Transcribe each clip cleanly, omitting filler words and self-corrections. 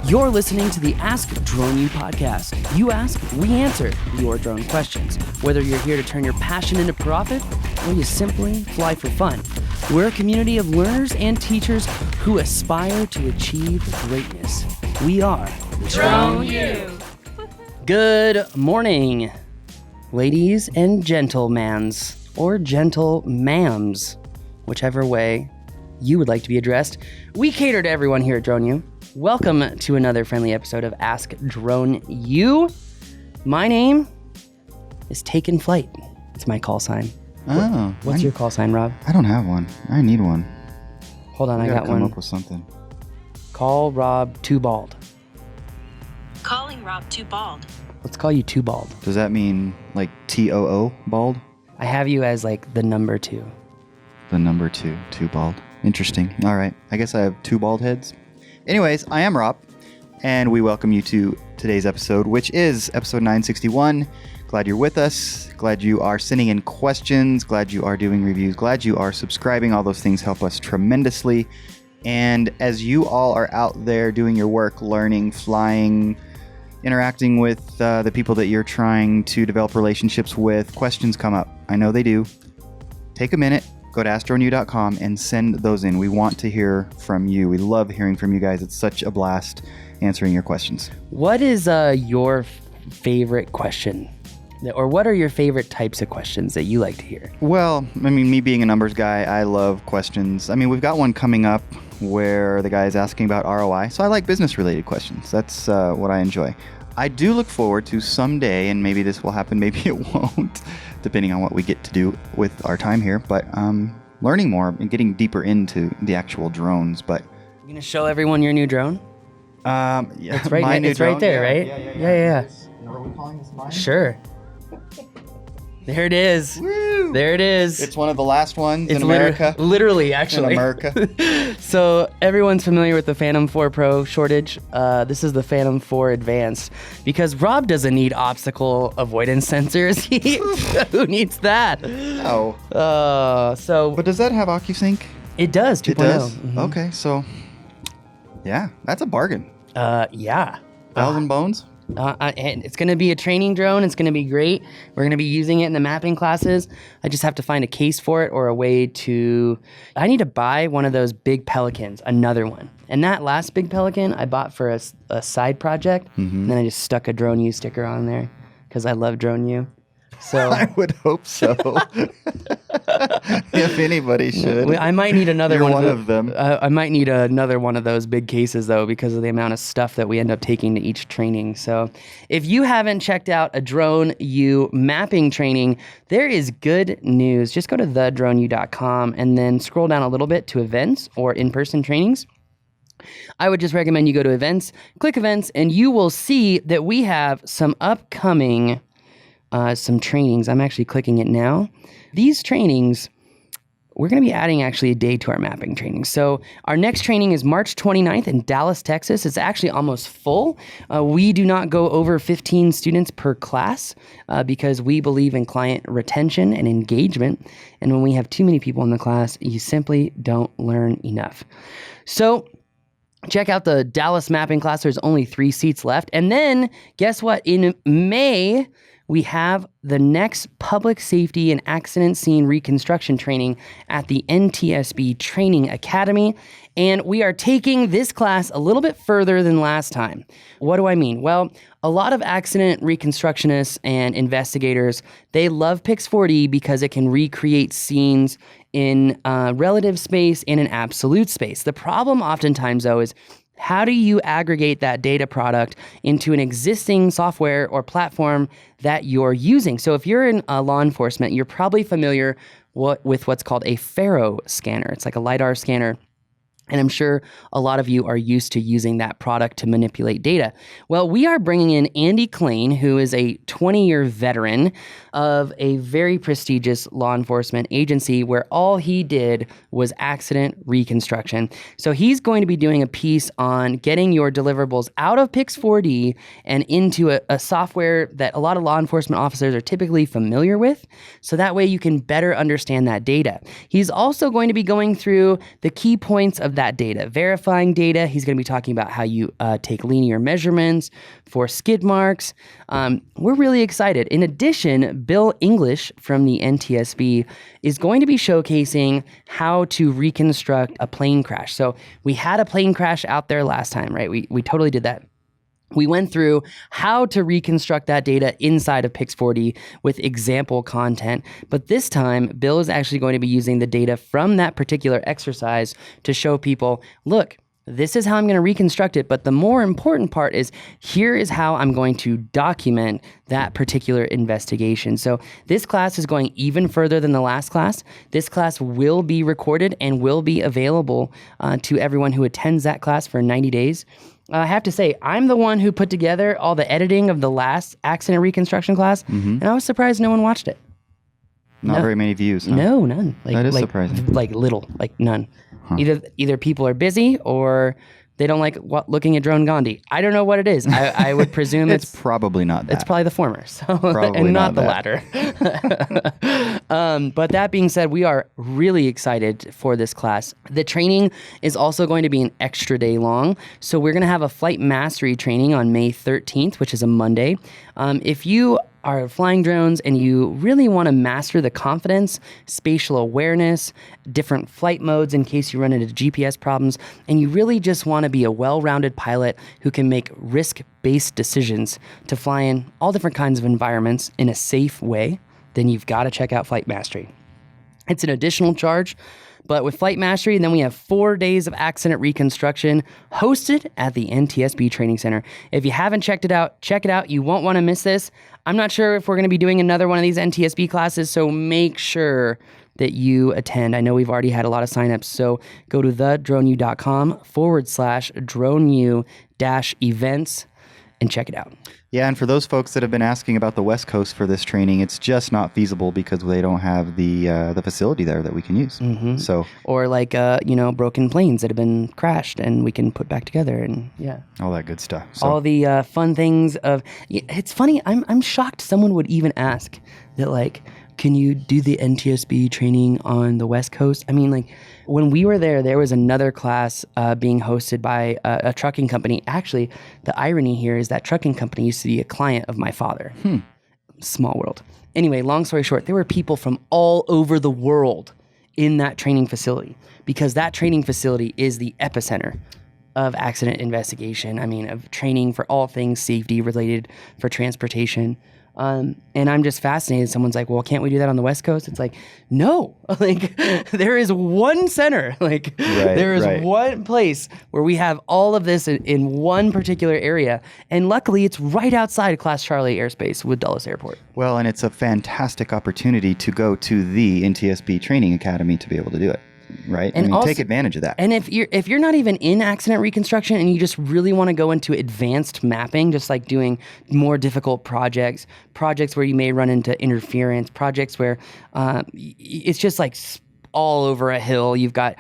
You're listening to the Ask Drone U podcast. You ask, we answer your drone questions. Whether you're here to turn your passion into profit or you simply fly for fun, we're a community of learners and teachers who aspire to achieve greatness. We are Drone U. Good morning, ladies and gentlemans, or gentlemams, whichever way you would like to be addressed. We cater to everyone here at Drone U. Welcome to another friendly episode of Ask Drone U. My name is Taken Flight. It's my call sign. Oh. What's your call sign, Rob? I don't have one. I need one. Hold on, I got come one. up with something. Call Rob Too Bald. Calling Rob Too Bald. Let's call you Too Bald. Does that mean like TOO bald? I have you as like the number 2. The number 2, too bald. Interesting. All right. I guess I have 2 bald heads. Anyways, I am Rob, and we welcome you to today's episode, which is episode 961. Glad you're with us. Glad you are sending in questions. Glad you are doing reviews. Glad you are subscribing. All those things help us tremendously. And as you all are out there doing your work, learning, flying, interacting with the people that you're trying to develop relationships with, questions come up. I know they do. Take a minute. Go to AskDroneU.com and send those in. We want to hear from you. We love hearing from you guys. It's such a blast answering your questions. What is your favorite question? Or what are your favorite types of questions that you like to hear? Well, I mean, me being a numbers guy, I love questions. I mean, we've got one coming up where the guy is asking about ROI. So I like business-related questions. That's what I enjoy. I do look forward to someday, and maybe this will happen, maybe it won't, depending on what we get to do with our time here, but learning more and getting deeper into the actual drones. But You gonna show everyone your new drone? yeah, It's right, my new it's right drone. there, right? Yeah. Are we calling this mine? Sure. There it is. Woo! There it is. It's one of the last ones in It's America. Literally, actually. In America. So everyone's familiar with the Phantom 4 Pro shortage. This is the Phantom 4 Advanced because Rob doesn't need obstacle avoidance sensors. Who needs that? Oh. So But does that have OcuSync? it does. 2.0. It does? Mhm. Okay, so yeah, that's a bargain. Yeah. 1,000 bones? And it's going to be a training drone. It's going to be great. We're going to be using it in the mapping classes. I just have to find a case for it or a way to... I need to buy one of those big Pelicans, another one. And that last big Pelican I bought for a side project. And then I just stuck a Drone U sticker on there because I love Drone U. So I would hope so. If anybody should. I might need another You're one, one of them. I might need another one of those big cases, though, because of the amount of stuff that we end up taking to each training. So if you haven't checked out a Drone U mapping training, there is good news. Just go to thedroneu.com and then scroll down a little bit to events or in-person trainings. I would just recommend you go to events, click events, and you will see that we have some upcoming some trainings. I'm actually clicking it now. These trainings, we're going to be adding actually a day to our mapping training. So our next training is March 29th in Dallas, Texas. It's actually almost full. We do not go over 15 students per class because we believe in client retention and engagement. And when we have too many people in the class, you simply don't learn enough. So check out the Dallas mapping class. There's only 3 seats left. And then guess what? In May, we have the next public safety and accident scene reconstruction training at the NTSB Training Academy. And we are taking this class a little bit further than last time. What do I mean? Well, a lot of accident reconstructionists and investigators, they love Pix4D because it can recreate scenes in relative space and in absolute space. The problem oftentimes, though, is how do you aggregate that data product into an existing software or platform that you're using? So if you're in law enforcement, you're probably familiar with what's called a Faro scanner. It's like a LiDAR scanner. And I'm sure a lot of you are used to using that product to manipulate data. Well, we are bringing in Andy Klain, who is a 20-year veteran of a very prestigious law enforcement agency where all he did was accident reconstruction. So he's going to be doing a piece on getting your deliverables out of Pix4D and into a software that a lot of law enforcement officers are typically familiar with. So that way you can better understand that data. He's also going to be going through the key points of of that data, verifying data. He's going to be talking about how you take linear measurements for skid marks. We're really excited. In addition, Bill English from the NTSB is going to be showcasing how to reconstruct a plane crash. So we had a plane crash out there last time, right? We totally did that. We went through how to reconstruct that data inside of Pix4D with example content, but this time, Bill is actually going to be using the data from that particular exercise to show people, look, this is how I'm going to reconstruct it, but the more important part is here is how I'm going to document that particular investigation. So this class is going even further than the last class. This class will be recorded and will be available to everyone who attends that class for 90 days. I have to say, I'm the one who put together all the editing of the last accident reconstruction class, and I was surprised no one watched it. Not very many views. Huh? No, none. That is surprising. Like little, like none. Huh. Either people are busy or they don't like looking at Drone Gandhi. I don't know what it is. I would presume it's probably not that. It's probably the former, so Probably and not the that. latter. But that being said, we are really excited for this class. The training is also going to be an extra day long. So we're going to have a flight mastery training on May 13th, which is a Monday. If you are flying drones and you really want to master the confidence, spatial awareness, different flight modes in case you run into GPS problems, and you really just want to be a well-rounded pilot who can make risk-based decisions to fly in all different kinds of environments in a safe way, then you've got to check out Flight Mastery. It's an additional charge, but with Flight Mastery, then we have 4 days of accident reconstruction hosted at the NTSB Training Center. If you haven't checked it out, check it out. You won't want to miss this. I'm not sure if we're going to be doing another one of these NTSB classes, so make sure that you attend. I know we've already had a lot of signups, so go to thedroneu.com/droneu-events and check it out. Yeah, and for those folks that have been asking about the West Coast for this training, it's just not feasible because they don't have the facility there that we can use. Mm-hmm. So, or like broken planes that have been crashed and we can put back together, and yeah, all that good stuff. So, all the fun things of. It's funny. I'm shocked someone would even ask that. Like, can you do the NTSB training on the West Coast? I mean, like, when we were there was another class being hosted by a trucking company. Actually, the irony here is that trucking company used to be a client of my father. Small world. Anyway, long story short, there were people from all over the world in that training facility because that training facility is the epicenter of accident investigation. I mean, of training for all things safety related for transportation. And I'm just fascinated. Someone's like, well, can't we do that on the West Coast? It's like, no, like there is one center, like there is one place where we have all of this in one particular area. And luckily it's right outside Class Charlie airspace with Dulles Airport. Well, and it's a fantastic opportunity to go to the NTSB Training Academy to be able to do it. Right. And also, take advantage of that. And if you're not even in accident reconstruction and you just really want to go into advanced mapping, just like doing more difficult projects where you may run into interference, projects where it's just like all over a hill, you've got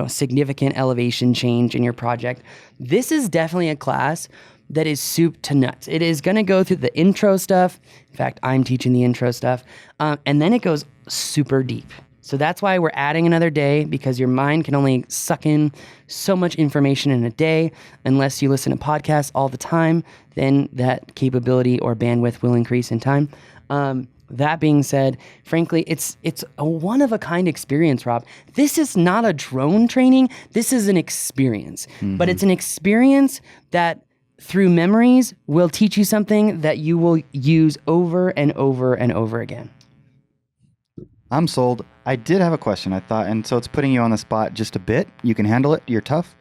significant elevation change in your project. This is definitely a class that is soup to nuts. It is going to go through the intro stuff. In fact, I'm teaching the intro stuff, and then it goes super deep. So that's why we're adding another day, because your mind can only suck in so much information in a day. Unless you listen to podcasts all the time, then that capability or bandwidth will increase in time. That being said, frankly, it's a one-of-a-kind experience, Rob. This is not a drone training. This is an experience. Mm-hmm. But it's an experience that, through memories, will teach you something that you will use over and over and over again. I'm sold. I did have a question, I thought, and so it's putting you on the spot just a bit. You can handle it. You're tough.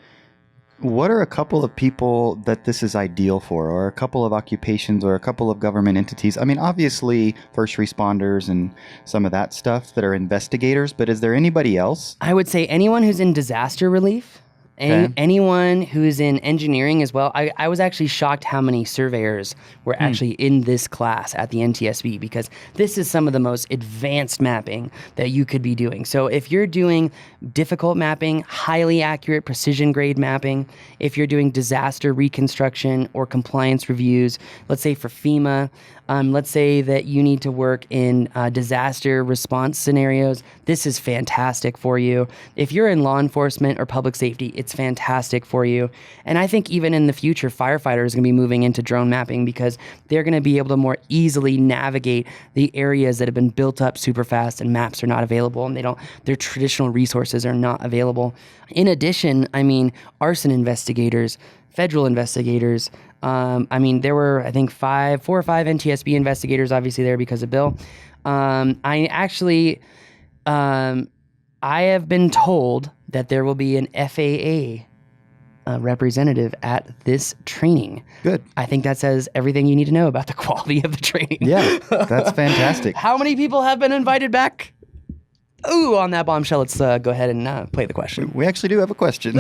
What are a couple of people that this is ideal for, or a couple of occupations, or a couple of government entities? I mean, obviously, first responders and some of that stuff that are investigators, but is there anybody else? I would say anyone who's in disaster relief, Okay. Anyone who's in engineering as well, I was actually shocked how many surveyors were actually in this class at the NTSB, because this is some of the most advanced mapping that you could be doing. So if you're doing difficult mapping, highly accurate precision grade mapping, if you're doing disaster reconstruction or compliance reviews, let's say for FEMA, let's say that you need to work in disaster response scenarios, this is fantastic for you. If you're in law enforcement or public safety, it's fantastic for you. And I think even in the future, firefighters are going to be moving into drone mapping, because they're going to be able to more easily navigate the areas that have been built up super fast and maps are not available, and their traditional resources are not available. In addition, I mean, arson investigators, federal investigators, there were, I think, 4 or 5 NTSB investigators obviously there because of Bill. I have been told that there will be an FAA representative at this training. Good. I think that says everything you need to know about the quality of the training. Yeah, that's fantastic. How many people have been invited back? Ooh, on that bombshell, let's go ahead and play the question. We actually do have a question.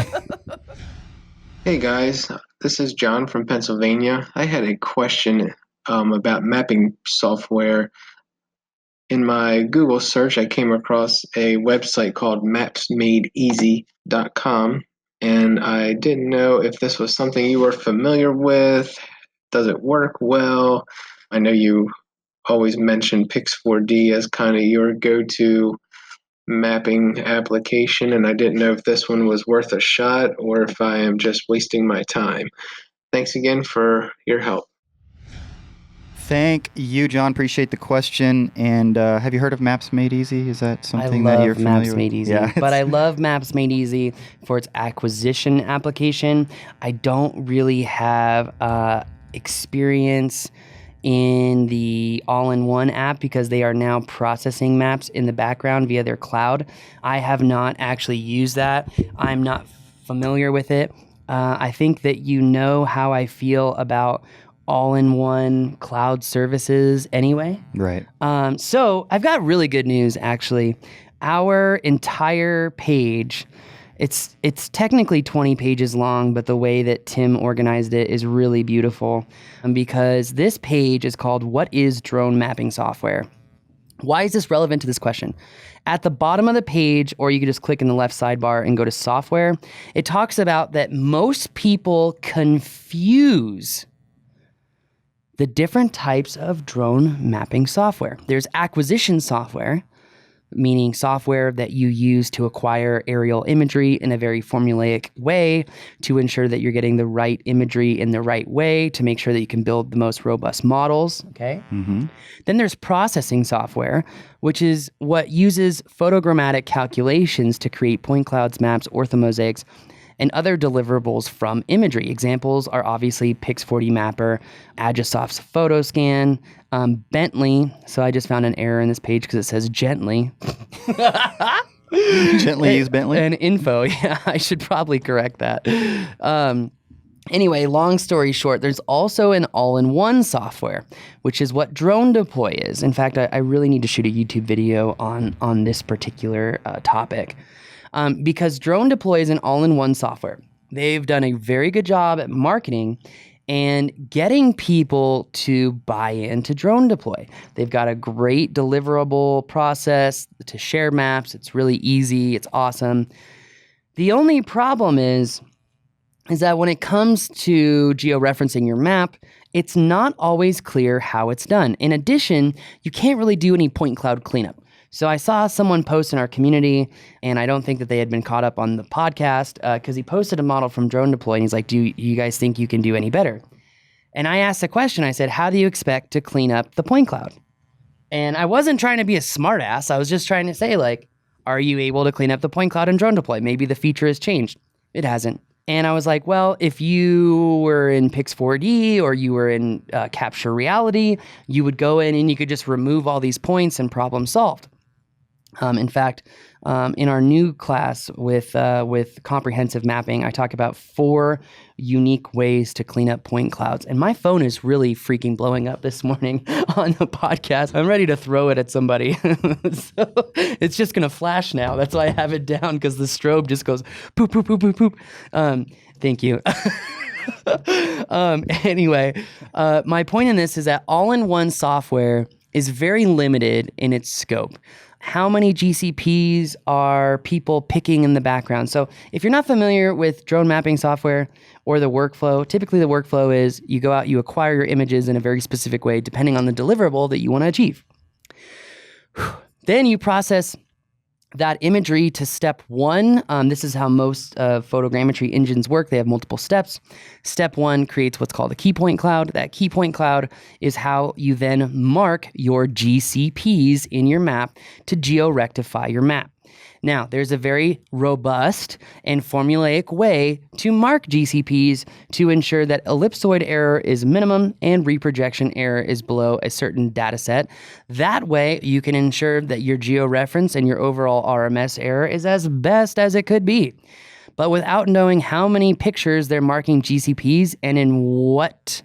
Hey guys, this is John from Pennsylvania. I had a question about mapping software. In my Google search, I came across a website called mapsmadeeasy.com, and I didn't know if this was something you were familiar with. Does it work well? I know you always mention Pix4D as kind of your go-to mapping application, and I didn't know if this one was worth a shot or if I am just wasting my time. Thanks again for your help. Thank you, John. Appreciate the question. And have you heard of Maps Made Easy? Is that something that you're familiar Maps with? Made Easy, Yeah, but I love Maps Made Easy for its acquisition application. I don't really have experience in the all-in-one app, because they are now processing maps in the background via their cloud. I have not actually used that. I'm not familiar with it. I think that you know how I feel about all-in-one cloud services anyway. right. So I've got really good news, actually. Our entire page, it's technically 20 pages long, but the way that Tim organized it is really beautiful, because this page is called "What is Drone Mapping Software?" Why is this relevant to this question? At the bottom of the page, or you can just click in the left sidebar and go to software, it talks about that most people confuse the different types of drone mapping software. There's acquisition software, meaning software that you use to acquire aerial imagery in a very formulaic way to ensure that you're getting the right imagery in the right way to make sure that you can build the most robust models, okay? Mm-hmm. Then there's processing software, which is what uses photogrammetric calculations to create point clouds, maps, orthomosaics, and other deliverables from imagery. Examples are obviously Pix4D Mapper, Agisoft's PhotoScan, Bentley. So I just found an error in this page because it says gently. Gently use Bentley? And info. Yeah, I should probably correct that. Anyway, long story short, there's also an all-in-one software, which is what DroneDeploy is. In fact, I really need to shoot a YouTube video on this particular topic. Because DroneDeploy is an all-in-one software. They've done a very good job at marketing and getting people to buy into DroneDeploy. They've got a great deliverable process to share maps. It's really easy. It's awesome. The only problem is that when it comes to georeferencing your map, it's not always clear how it's done. In addition, you can't really do any point cloud cleanup. So I saw someone post in our community, and I don't think that they had been caught up on the podcast, because he posted a model from DroneDeploy, and he's like, do you guys think you can do any better? And I asked the question, I said, how do you expect to clean up the point cloud? And I wasn't trying to be a smart ass. I was just trying to say, like, are you able to clean up the point cloud in DroneDeploy? Maybe the feature has changed. It hasn't. And I was like, well, if you were in Pix4D or you were in Capture Reality, you would go in and you could just remove all these points and problem solved. In fact, in our new class with comprehensive mapping, I talk about 4 unique ways to clean up point clouds. And my phone is really freaking blowing up this morning on the podcast. I'm ready to throw it at somebody. So it's just going to flash now. That's why I have it down, because the strobe just goes poop, poop, poop, poop, poop. Thank you. Anyway, my point in this is that all-in-one software is very limited in its scope. How many GCPs are people picking in the background? So if you're not familiar with drone mapping software or the workflow, typically the workflow is you go out, you acquire your images in a very specific way, depending on the deliverable that you want to achieve. Then you process that imagery to step 1. This is how most photogrammetry engines work. They have multiple steps. Step 1 creates what's called a key point cloud. That key point cloud is how you then mark your GCPs in your map to geo-rectify your map. Now, there's a very robust and formulaic way to mark GCPs to ensure that ellipsoid error is minimum and reprojection error is below a certain data set. That way, you can ensure that your georeference and your overall RMS error is as best as it could be. But without knowing how many pictures they're marking GCPs and in what,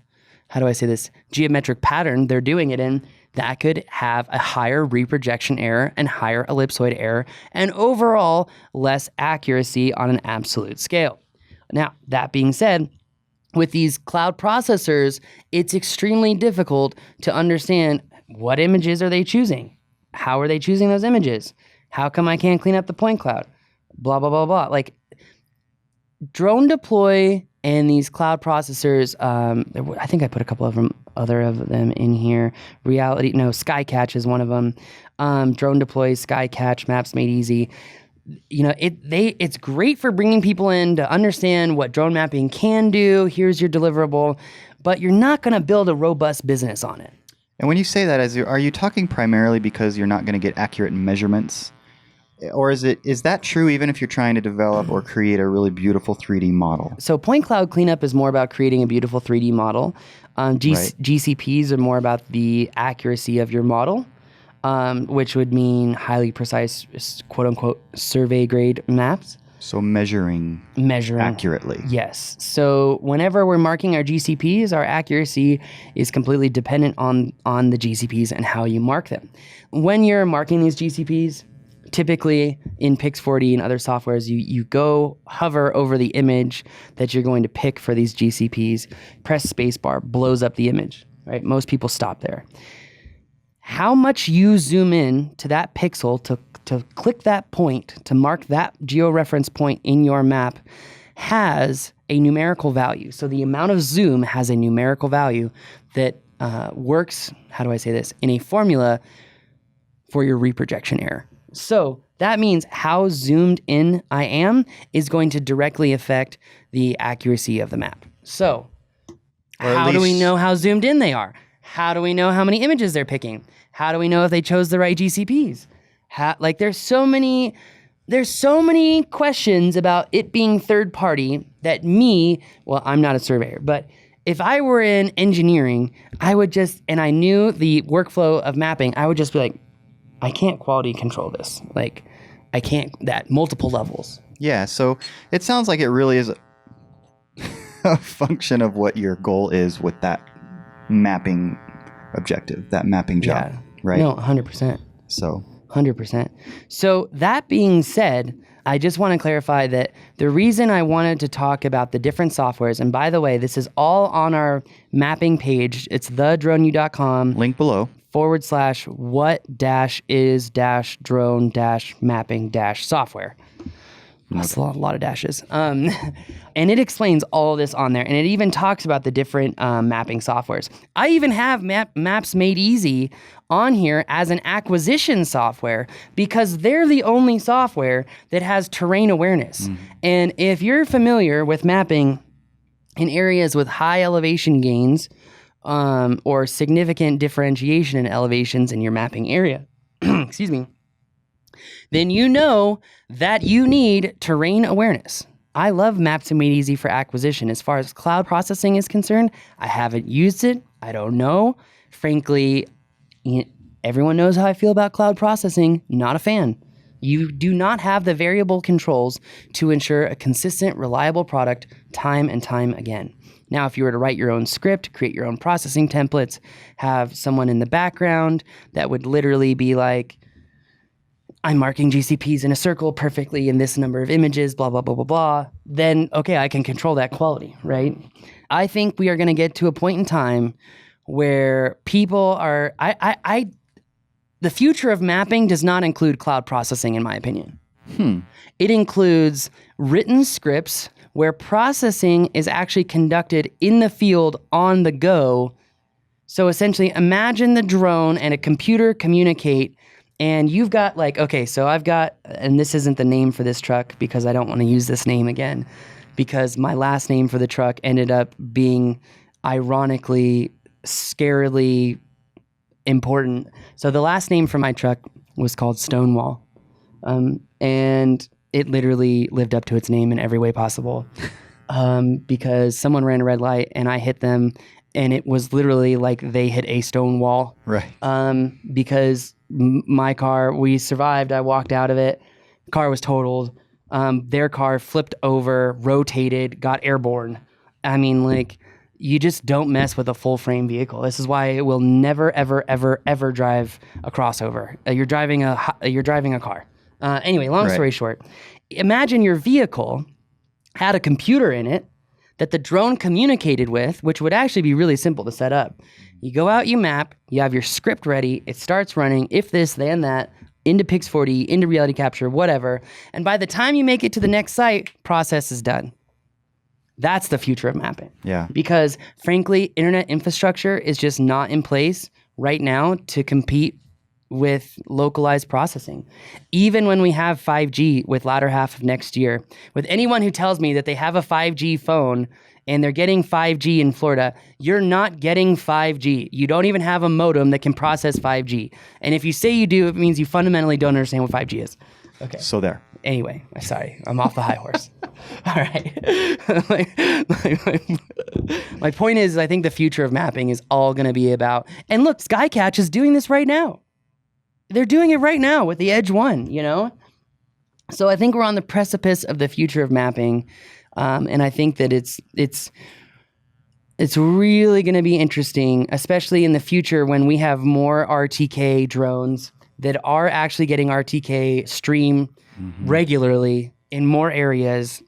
how do I say this, geometric pattern they're doing it in, that could have a higher reprojection error and higher ellipsoid error and overall less accuracy on an absolute scale. Now, that being said, with these cloud processors, it's extremely difficult to understand what images are they choosing? How are they choosing those images? How come I can't clean up the point cloud? Blah, blah, blah, blah. Like, DroneDeploy and these cloud processors, I think I put a couple of them in here. SkyCatch is one of them. DroneDeploy, SkyCatch, Maps Made Easy. You know, it's great for bringing people in to understand what drone mapping can do. Here's your deliverable, but you're not going to build a robust business on it. And when you say that, are you talking primarily because you're not going to get accurate measurements? Or is that true even if you're trying to develop or create a really beautiful 3D model? So point cloud cleanup is more about creating a beautiful 3D model. Right. GCPs are more about the accuracy of your model, which would mean highly precise, quote unquote, survey grade maps. So measuring accurately. Yes. So whenever we're marking our GCPs, our accuracy is completely dependent on the GCPs and how you mark them. When you're marking these GCPs, typically in Pix4D and other softwares, you go hover over the image that you're going to pick for these GCPs, press spacebar, blows up the image, right? Most people stop there. How much you zoom in to that pixel to click that point, to mark that georeference point in your map has a numerical value. So the amount of zoom has a numerical value that works, how do I say this, in a formula for your reprojection error. So that means how zoomed in I am is going to directly affect the accuracy of the map. So how do we know how zoomed in they are? How do we know how many images they're picking? How do we know if they chose the right GCPs? There's so many questions about it being third party that I'm not a surveyor, but if I were in engineering, and I knew the workflow of mapping, I would just be like, I can't quality control this. Like, I can't, that multiple levels. Yeah, so it sounds like it really is a function of what your goal is with that mapping objective, that mapping job, right? No, 100%. So 100%. So that being said, I just want to clarify that the reason I wanted to talk about the different softwares, and by the way, this is all on our mapping page. It's thedroneu.com. Link below. /what-is-drone-mapping-software. That's a lot of dashes. And it explains all of this on there. And it even talks about the different mapping softwares. I even have Maps Made Easy on here as an acquisition software because they're the only software that has terrain awareness. And if you're familiar with mapping in areas with high elevation gains, or significant differentiation in elevations in your mapping area, excuse me, then you know that you need terrain awareness. I love Maps Made Easy for acquisition. As far as cloud processing is concerned, I haven't used it. I don't know. Frankly, Everyone knows how I feel about cloud processing. Not a fan. You do not have the variable controls to ensure a consistent, reliable product time and time again. Now, if you were to write your own script, create your own processing templates, have someone in the background that would literally be like, I'm marking GCPs in a circle perfectly in this number of images, blah, blah, blah, blah, blah, then, okay, I can control that quality, right? I think we are going to get to a point in time where people are, the future of mapping does not include cloud processing, in my opinion. It includes written scripts where processing is actually conducted in the field on the go. So essentially, imagine the drone and a computer communicate, and you've got like, okay, so I've got, and this isn't the name for this truck because I don't want to use this name again, because my last name for the truck ended up being ironically, scarily important. So the last name for my truck was called Stonewall. And it literally lived up to its name in every way possible. Because someone ran a red light and I hit them, and it was literally like they hit a stone wall. Right. Because my car, we survived. I walked out of it. Car was totaled. Their car flipped over, rotated, got airborne. I mean, like, you just don't mess with a full frame vehicle. This is why it will never, ever, ever, ever drive a crossover. You're driving a car. Anyway, long story short, imagine your vehicle had a computer in it that the drone communicated with, which would actually be really simple to set up. You go out, you map, you have your script ready, it starts running, if this, then that, into Pix4D, into reality capture, whatever. And by the time you make it to the next site, process is done. That's the future of mapping. Yeah. Because frankly, internet infrastructure is just not in place right now to compete with localized processing. Even when we have 5G with latter half of next year, with anyone who tells me that they have a 5G phone and they're getting 5G in Florida, you're not getting 5G. You don't even have a modem that can process 5G. And if you say you do, it means you fundamentally don't understand what 5G is. Okay. So there. Anyway, sorry, I'm off the high horse. All right. My point is, I think the future of mapping is all going to be about, and look, Skycatch is doing this right now. They're doing it right now with the Edge 1, you know? So I think we're on the precipice of the future of mapping. And I think that it's really going to be interesting, especially in the future when we have more RTK drones that are actually getting RTK stream regularly in more areas.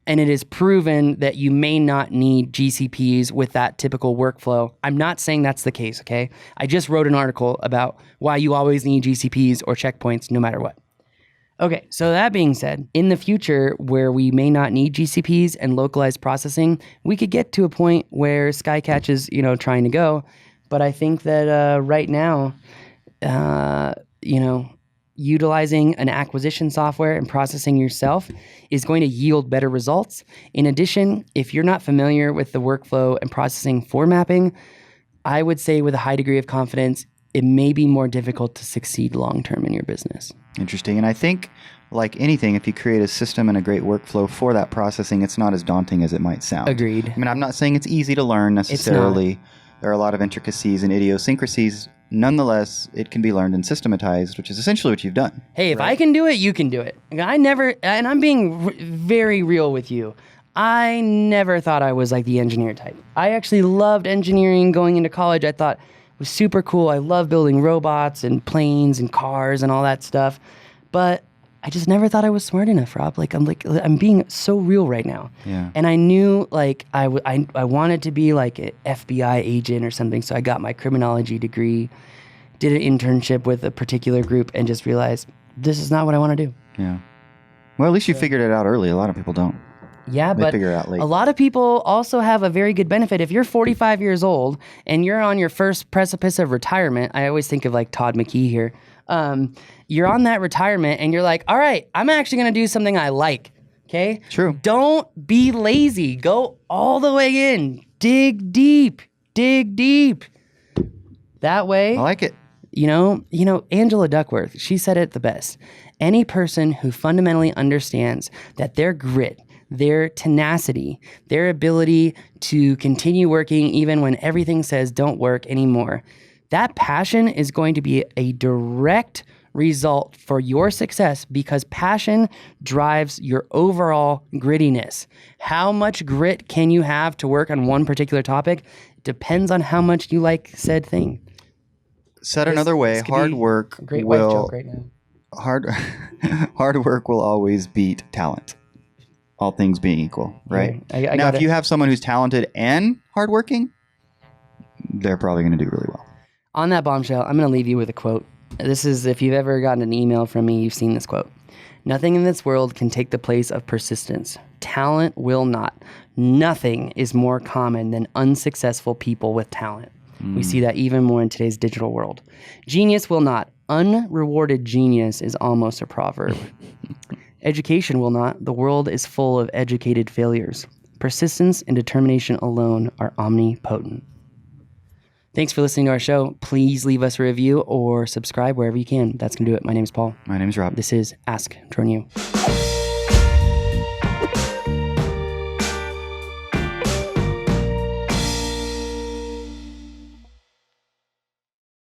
And it is proven that you may not need GCPs with that typical workflow. I'm not saying that's the case, okay? I just wrote an article about why you always need GCPs or checkpoints no matter what. Okay, so that being said, in the future where we may not need GCPs and localized processing, we could get to a point where Skycatch is, trying to go. But I think that right now, utilizing an acquisition software and processing yourself is going to yield better results. In addition, if you're not familiar with the workflow and processing for mapping, I would say with a high degree of confidence, it may be more difficult to succeed long-term in your business. Interesting. And I think, like anything, if you create a system and a great workflow for that processing, it's not as daunting as it might sound. Agreed. I mean, I'm not saying it's easy to learn necessarily. There are a lot of intricacies and idiosyncrasies. Nonetheless, it can be learned and systematized, which is essentially what you've done. Hey, if I can do it, you can do it. And I'm being very real with you. I never thought I was like the engineer type. I actually loved engineering going into college. I thought it was super cool. I love building robots and planes and cars and all that stuff. But I just never thought I was smart enough, Rob. I'm being so real right now. Yeah. And I knew I wanted to be like an FBI agent or something. So I got my criminology degree, did an internship with a particular group, and just realized this is not what I want to do. Yeah. Well, at least you figured it out early. A lot of people don't. Yeah, They but figure it out late. a lot of people also have a very good benefit. If you're 45 years old and you're on your first precipice of retirement, I always think of like Todd McKee here. You're on that retirement and you're like, all right, I'm actually going to do something I like. Okay? True. Don't be lazy. Go all the way in. Dig deep. Dig deep. That way. I like it. Angela Duckworth, she said it the best. Any person who fundamentally understands that their grit, their tenacity, their ability to continue working even when everything says don't work anymore, That passion is going to be a direct result for your success because passion drives your overall grittiness. How much grit can you have to work on one particular topic? It depends on how much you like said thing. Said another way, This could hard be work a great wife will joke right now. hard work will always beat talent. All things being equal, right? I Now, got if you have someone who's talented and hardworking, they're probably going to do really well. On that bombshell, I'm going to leave you with a quote. This is, if you've ever gotten an email from me, you've seen this quote. Nothing in this world can take the place of persistence. Talent will not. Nothing is more common than unsuccessful people with talent. We see that even more in today's digital world. Genius will not. Unrewarded genius is almost a proverb. Education will not. The world is full of educated failures. Persistence and determination alone are omnipotent. Thanks for listening to our show. Please leave us a review or subscribe wherever you can. That's going to do it. My name is Paul. My name's Rob. This is Ask Drone U.